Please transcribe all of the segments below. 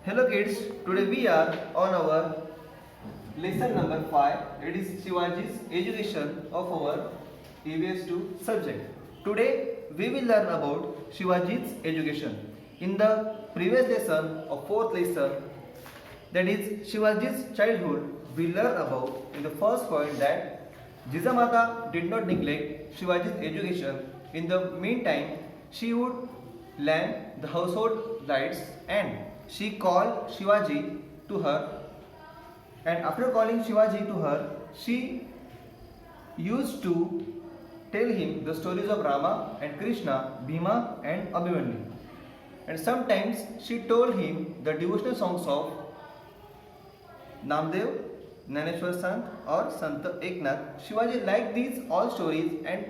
Hello kids, today we are on our lesson number 5. It is Shivaji's education of our EVS2 subject. Today we will learn about Shivaji's education. In the previous lesson of 4th lesson, that is Shivaji's childhood, we learn about in the first point that Jijamata did not neglect Shivaji's education. In the meantime, she would lamp the household lights and she called Shivaji to her, and after calling Shivaji to her, she used to tell him the stories of Rama and Krishna, Bhima and Abhimanyu. And sometimes she told him the devotional songs of Namdev, Naneshwar Sant or Sant Eknath. Shivaji liked these all stories, and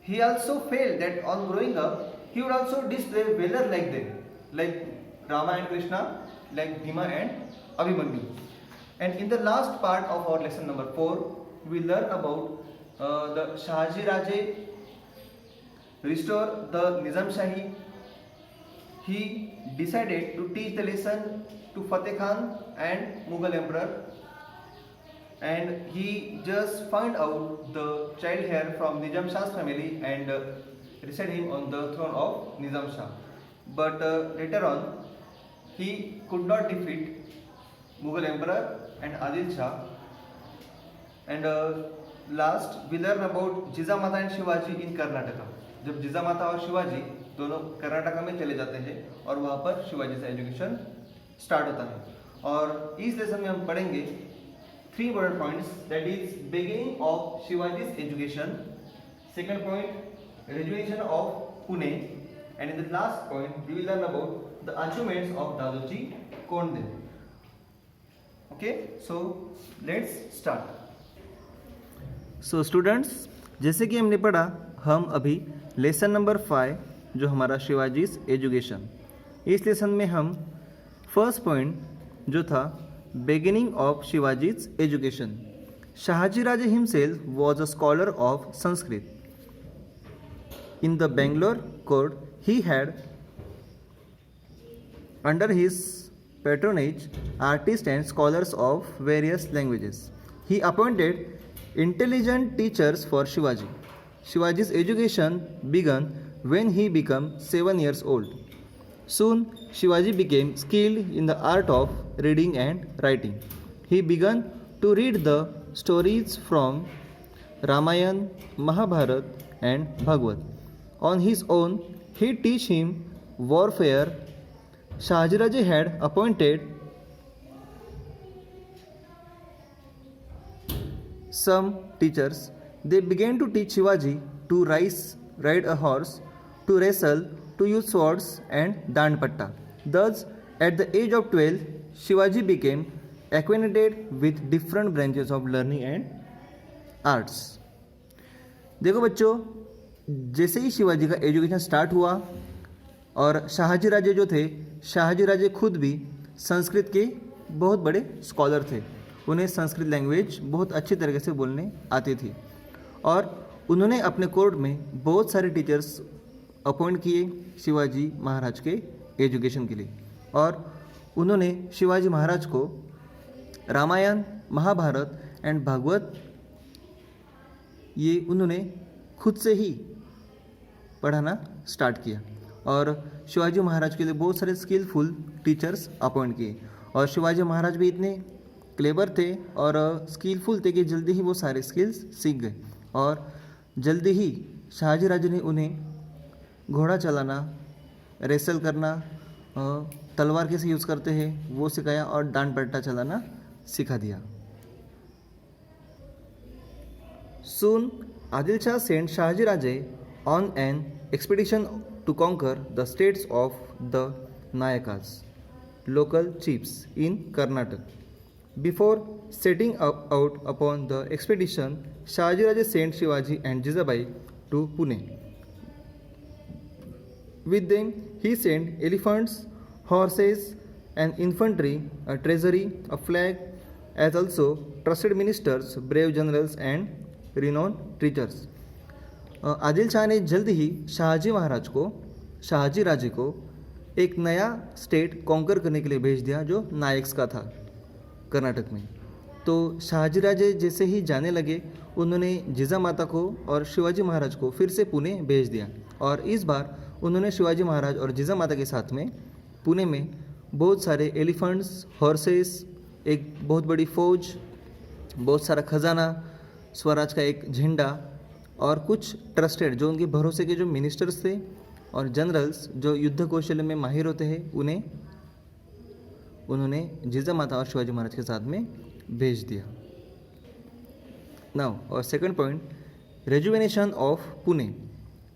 he also felt that on growing up he would also display valor like them, like Rama and Krishna, like Bhima and Abhimanyu. And in the last part of our lesson number 4, we learn about the Shahaji Raje restore the Nizam Shahi. He decided to teach the lesson to Fateh Khan and Mughal Emperor, and he just found out the child heir from Nizam Shah's family and reset him on the throne of Nizam Shah. But later on, he could not defeat Mughal Emperor and Adil Shah. And last we learn about Jijamata and Shivaji in Karnataka. जब जिजामाता और शिवाजी दोनों कर्नाटका में चले जाते हैं और वहाँ पर शिवाजी से एजुकेशन स्टार्ट होता है। और इस लेसन में हम पढ़ेंगे 3 important points, that is beginning of Shivaji's education, second point rejuvenation of Pune, and in the last point we will learn about the achievements of Dadoji Kondeh. Okay, so let's start. So students, जैसे कि हमने पढ़ा, हम अभी lesson number 5 जो हमारा Shivaji's education, इस lesson में हम फर्स्ट पॉइंट जो था beginning of Shivaji's education. Shahaji Raje himself was a scholar of Sanskrit. In the Bangalore court, he had under his patronage artists and scholars of various languages. He appointed intelligent teachers for Shivaji. Shivaji's education began when he became 7 years old. Soon, Shivaji became skilled in the art of reading and writing. He began to read the stories from Ramayana, Mahabharata, and Bhagavad. On his own, he taught him warfare. Shahaji Raje had appointed some teachers. They began to teach Shivaji to ride a horse, to wrestle, to use swords and danpatta. Thus, at the age of 12, Shivaji became acquainted with different branches of learning and arts. देखो बच्चों, जैसे ही शिवाजी का education start हुआ और शाहजी राजे जो थे, शाहजी राजे खुद भी संस्कृत के बहुत बड़े स्कॉलर थे. उन्हें संस्कृत लैंग्वेज बहुत अच्छी तरीके से बोलने आती थी और उन्होंने अपने कोर्ट में बहुत सारे टीचर्स अपॉइंट किए शिवाजी महाराज के एजुकेशन के लिए. और उन्होंने शिवाजी महाराज को रामायण, महाभारत एंड भागवत ये उन्होंने खुद से ही पढ़ाना स्टार्ट किया और शिवाजी महाराज के लिए बहुत सारे स्किलफुल टीचर्स अपॉइंट किए. और शिवाजी महाराज भी इतने क्लेवर थे और स्किलफुल थे कि जल्दी ही वो सारे स्किल्स सीख गए और जल्दी ही शाहजी राजे ने उन्हें घोड़ा चलाना, रेसल करना, तलवार कैसे यूज़ करते हैं वो सिखाया और डांड पट्टा चलाना सिखा दिया. Soon, Adil Shah sent Shahaji Raje on an expedition to conquer the states of the Nayakas, local chiefs in Karnataka. Before setting out upon the expedition, Shahaji Raje sent Shivaji and Jijabai to Pune. With them, he sent elephants, horses, and infantry, a treasury, a flag, as also trusted ministers, brave generals, and renowned teachers. Adil Shah ने जल्द ही शाहजी राजे को एक नया state conquer करने के लिए भेज दिया जो नायक्स का था कर्नाटक में। तो शहाजी राजे जैसे ही जाने लगे उन्होंने जिजामाता को और शिवाजी महाराज को फिर से पुणे भेज दिया, और इस बार उन्होंने शिवाजी महाराज और जिजामाता के साथ में पुणे में बहुत सारे एलिफेंट्स, हॉर्सेस, एक बहुत बड़ी फौज, बहुत सारा खजाना, स्वराज का एक झंडा और कुछ ट्रस्टेड जो उनके भरोसे के जो मिनिस्टर्स थे और जनरल्स जो युद्ध कौशल में माहिर होते हैं उन्होंने जिजामाता और शिवाजी महाराज के साथ में भेज दिया। नाउ और second point, rejuvenation of Pune.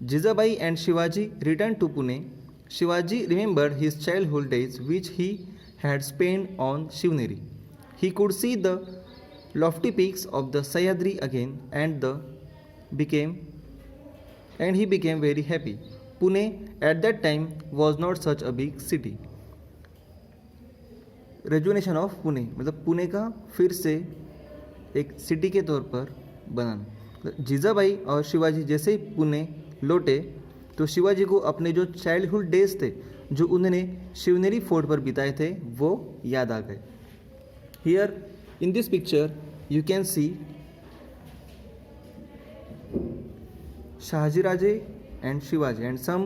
Jijabai and Shivaji return to Pune. Shivaji remembered his childhood days which he had spent on Shivneri. He could see the lofty peaks of the Sahyadri again and he became very happy. Pune at that time was not such a big city. Rejuvenation of Pune मतलब पुणे का फिर से एक city के तौर पर बनाना। जीजाबाई और शिवाजी जैसे ही पुणे लौटे तो शिवाजी को अपने जो चाइल्डहुड डेज थे जो उन्होंने शिवनेरी फोर्ट पर बिताए थे वो याद आ गए। Here in this picture you can see Shahaji Raje and Shivaji and some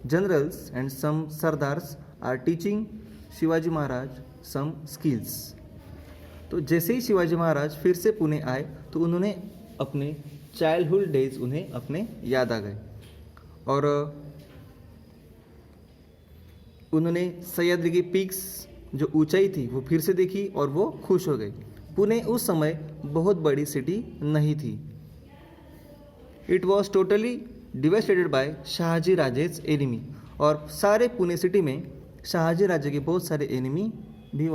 generals and some sardars are teaching Shivaji Maharaj some skills. तो जैसे ही शिवाजी महाराज फिर से पुणे आए तो उन्होंने अपने चाइल्डहुड डेज उन्हें अपने याद आ गए और उन्होंने सह्याद्री की पीक्स जो ऊंचाई थी वो फिर से देखी और वो खुश हो गए। पुणे उस समय बहुत बड़ी सिटी नहीं थी। It was totally devastated by Shahaji Raje's enemy और सारे पुणे सिटी में शाहजी राजे के बहुत सारे एनिमी भी।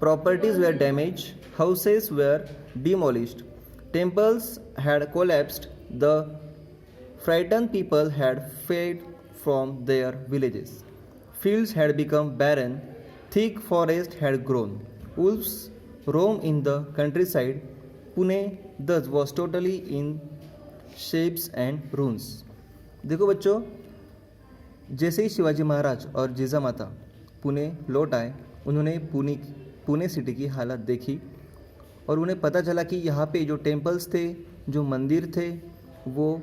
Properties were damage, houses were demolished, temples had collapsed, the frighten people had fled from their villages, fields had become barren, thick forest had grown, wolves roam in the countryside. Pune thus was totally in shapes and ruins. देखो बच्चों, जैसे ही शिवाजी महाराज और जिजामाता पुणे लौट आए उन्होंने Pune city की हालत देखी और उन्हें पता चला कि यहाँ पे जो टेम्पल्स थे, जो मंदिर थे, वो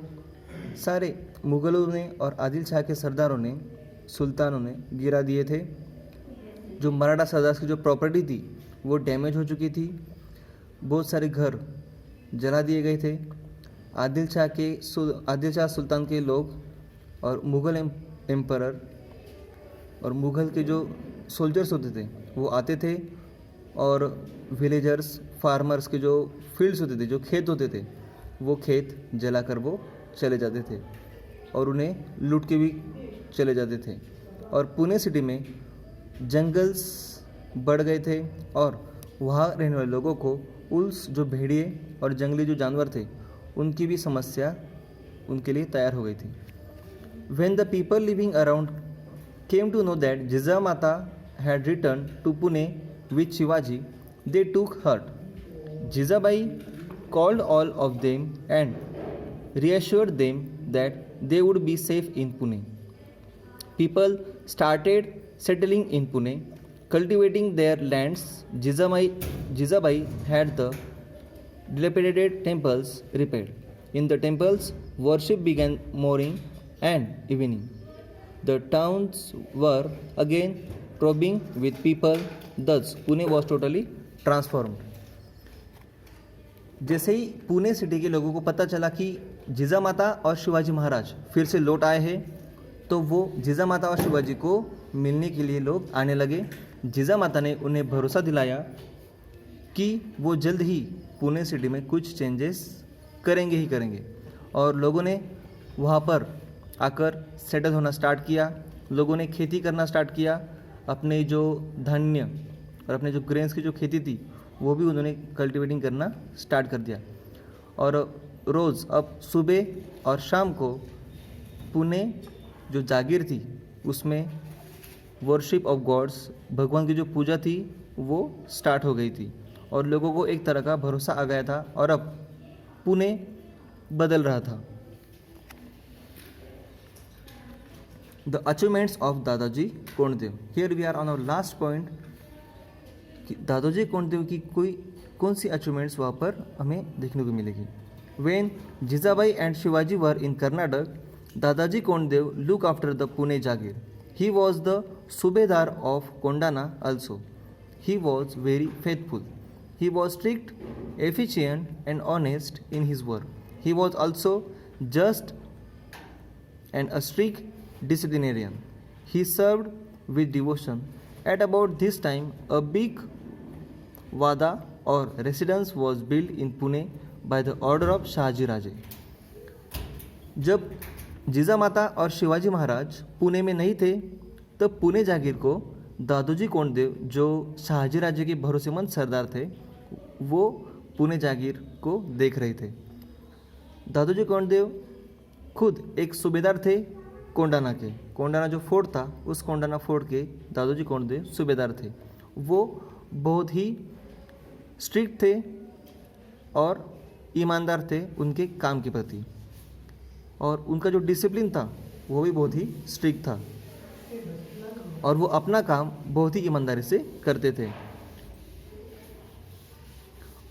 सारे मुग़लों ने और आदिल शाह के सरदारों ने, सुल्तानों ने गिरा दिए थे। जो मराठा सरदार की जो प्रॉपर्टी थी वो डैमेज हो चुकी थी, बहुत सारे घर जला दिए गए थे। आदिल शाह सुल्तान के लोग और मुग़ल एम्परर और मुग़ल के जो सोल्जर्स होते थे वो आते थे और विलेजर्स, फार्मर्स के जो फील्ड्स होते थे, जो खेत होते थे, वो खेत जलाकर वो चले जाते थे और उन्हें लूट के भी चले जाते थे। और पुणे सिटी में जंगल्स बढ़ गए थे और वहाँ रहने वाले लोगों को उल्स जो भेड़िए और जंगली जो जानवर थे उनकी भी समस्या उनके लिए तैयार हो गई थी। When the people living around came to know that Jijamata had returned to Pune with Shivaji, they took heart. Jijabai called all of them and reassured them that they would be safe in Pune. People started settling in Pune, cultivating their lands. Jijabai had the dilapidated temples repaired. In the temples, worship began morning and evening. The towns were again throbbing with people. Thus, Pune was totally transformed. जैसे ही Pune city के लोगों को पता चला कि जिजामाता और शिवाजी महाराज फिर से लौट आए हैं तो वो जिजामाता और शिवाजी को मिलने के लिए लोग आने लगे। जिजामाता ने उन्हें भरोसा दिलाया कि वो जल्द ही पुणे सिटी में कुछ चेंजेस करेंगे ही करेंगे और लोगों ने वहाँ पर आकर सेटल होना स्टार्ट किया। लोगों ने खेती करना स्टार्ट किया, अपने जो धान्य और अपने जो ग्रेन्स की जो खेती थी वो भी उन्होंने कल्टिवेटिंग करना स्टार्ट कर दिया। और रोज़ अब सुबह और शाम को पुणे जो जागीर थी उसमें वर्शिप ऑफ गॉड्स, भगवान की जो पूजा थी वो स्टार्ट हो गई थी और लोगों को एक तरह का भरोसा आ गया था और अब पुणे बदल रहा था। The achievements of Dadaji Kondadev. Here we are on our last point कि दादाजी कोंडदेव की कौन सी अचीवमेंट्स वहाँ पर हमें देखने को मिलेगी. When Jijabai and Shivaji were in Karnataka, Dadaji Kondadev look after the Pune jagir. He was the Subedar of Kondana also. He was very faithful. He was strict, efficient, and honest in his work. He was also just and a strict disciplinarian. He served with devotion. At about this time, a big Vada or residence was built in Pune by the order of Shahaji Raje. जब जिजामाता और शिवाजी महाराज पुणे में नहीं थे तब पुणे जागीर को दादोजी कोंडदेव, जो शाहजी राजे के भरोसेमंद सरदार थे, वो पुणे जागीर को देख रहे थे. दादोजी कोंडदेव खुद एक सूबेदार थे कोंडाना के. कोंडाना जो फोर्ट था, उस कोंडाना फोर्ट के दादोजी कोंडदेव सूबेदार थे. वो बहुत ही स्ट्रिक्ट थे और ईमानदार थे उनके काम के प्रति, और उनका जो डिसिप्लिन था वो भी बहुत ही स्ट्रिक्ट था, और वो अपना काम बहुत ही ईमानदारी से करते थे.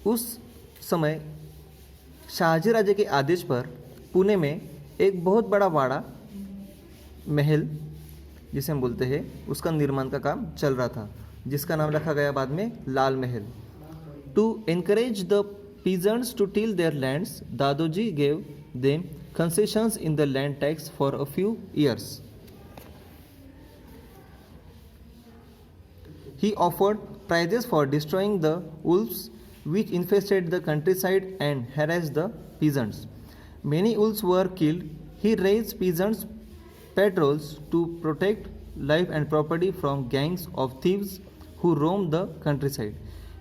उस समय शाहजी राजे के आदेश पर पुणे में एक बहुत बड़ा वाड़ा महल, जिसे हम बोलते हैं, उसका निर्माण का काम चल रहा था, जिसका नाम रखा गया बाद में Lal Mahal. To encourage the peasants to till their lands, Dadoji gave them concessions in the land tax for a few years. He offered prizes for destroying the wolves which infested the countryside and harassed the peasants. Many wolves were killed. He raised peasants' patrols to protect life and property from gangs of thieves who roamed the countryside.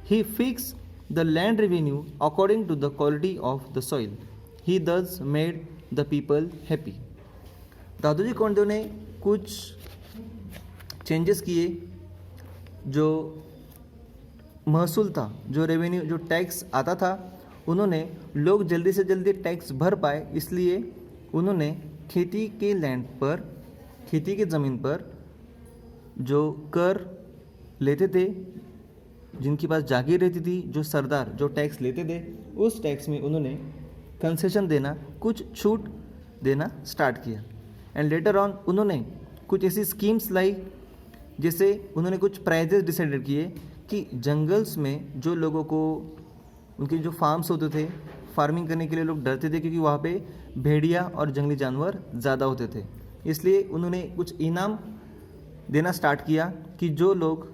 He fixed the land revenue according to the quality of the soil. He thus made the people happy. Dadoji Kondadev ने कुछ changes किए. जो महसूल था, जो revenue, जो tax आता था, उन्होंने लोग जल्दी से जल्दी टैक्स भर पाए, इसलिए उन्होंने खेती के लैंड पर, खेती के ज़मीन पर जो कर लेते थे, जिनके पास जागीर रहती थी, जो सरदार जो टैक्स लेते थे, उस टैक्स में उन्होंने कंसेशन देना, कुछ छूट देना स्टार्ट किया. एंड लेटर ऑन उन्होंने कुछ ऐसी स्कीम्स लाई, जैसे उन्होंने कुछ प्राइजेस डिसाइडेड किए कि जंगल्स में जो लोगों को, उनके जो फार्म्स होते थे, फार्मिंग करने के लिए लोग डरते थे क्योंकि वहाँ पे भेड़िया और जंगली जानवर ज़्यादा होते थे. इसलिए उन्होंने कुछ इनाम देना स्टार्ट किया कि जो लोग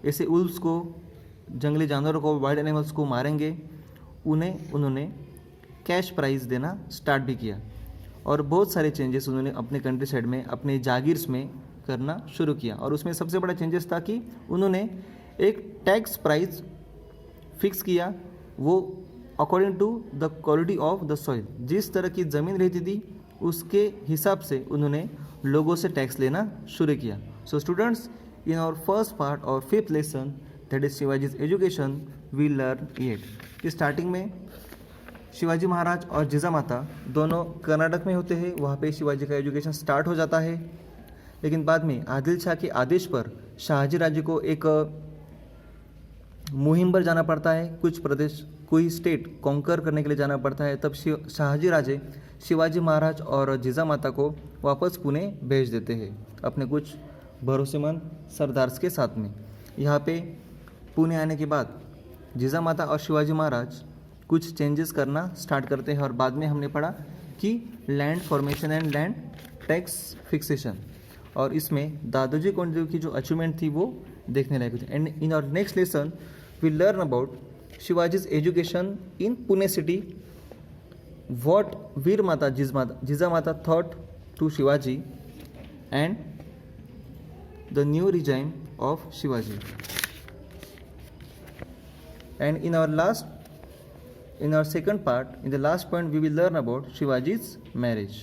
ऐसे उल्फ्स को, जंगली जानवरों को, वाइल्ड एनिमल्स को मारेंगे, उन्हें उन्होंने कैश प्राइज़ देना स्टार्ट भी किया. और बहुत सारे चेंजेस उन्होंने अपने कंट्री साइड में, अपने जागीर्स में करना शुरू किया. और उसमें सबसे बड़ा चेंजेस था कि उन्होंने एक टैक्स प्राइस फिक्स किया, वो according to the quality of the soil. जिस तरह की ज़मीन रहती थी उसके हिसाब से उन्होंने लोगों से टैक्स लेना शुरू किया. So students, in our first part और fifth lesson, that is Shivaji's education, we learn it. Starting में शिवाजी महाराज और जिजामाता दोनों कर्नाटक में होते हैं, वहाँ पे शिवाजी का एजुकेशन स्टार्ट हो जाता है. लेकिन बाद में आदिल शाह के आदेश पर शाहजी राजे को एक मुहिम पर जाना पड़ता है, कुछ प्रदेश, कोई स्टेट कॉन्कर करने के लिए जाना पड़ता है. तब शाहजी राजे शिवाजी महाराज और जिजामाता को वापस पुणे भेज देते हैं अपने कुछ भरोसेमंद सरदार्स के साथ में. यहाँ पे पुणे आने के बाद जिजामाता और शिवाजी महाराज कुछ चेंजेस करना स्टार्ट करते हैं. और बाद में हमने पढ़ा कि land formation and land tax fixation, और इसमें दादोजी कोंडदेव की जो अचीवमेंट थी वो देखने लायक थी. And in our next lesson we learn about Shivaji's education in Pune city, what Veer Mata Jijamata thought to Shivaji, and the new regime of Shivaji. And in our second part, in the last point, we will learn about Shivaji's marriage.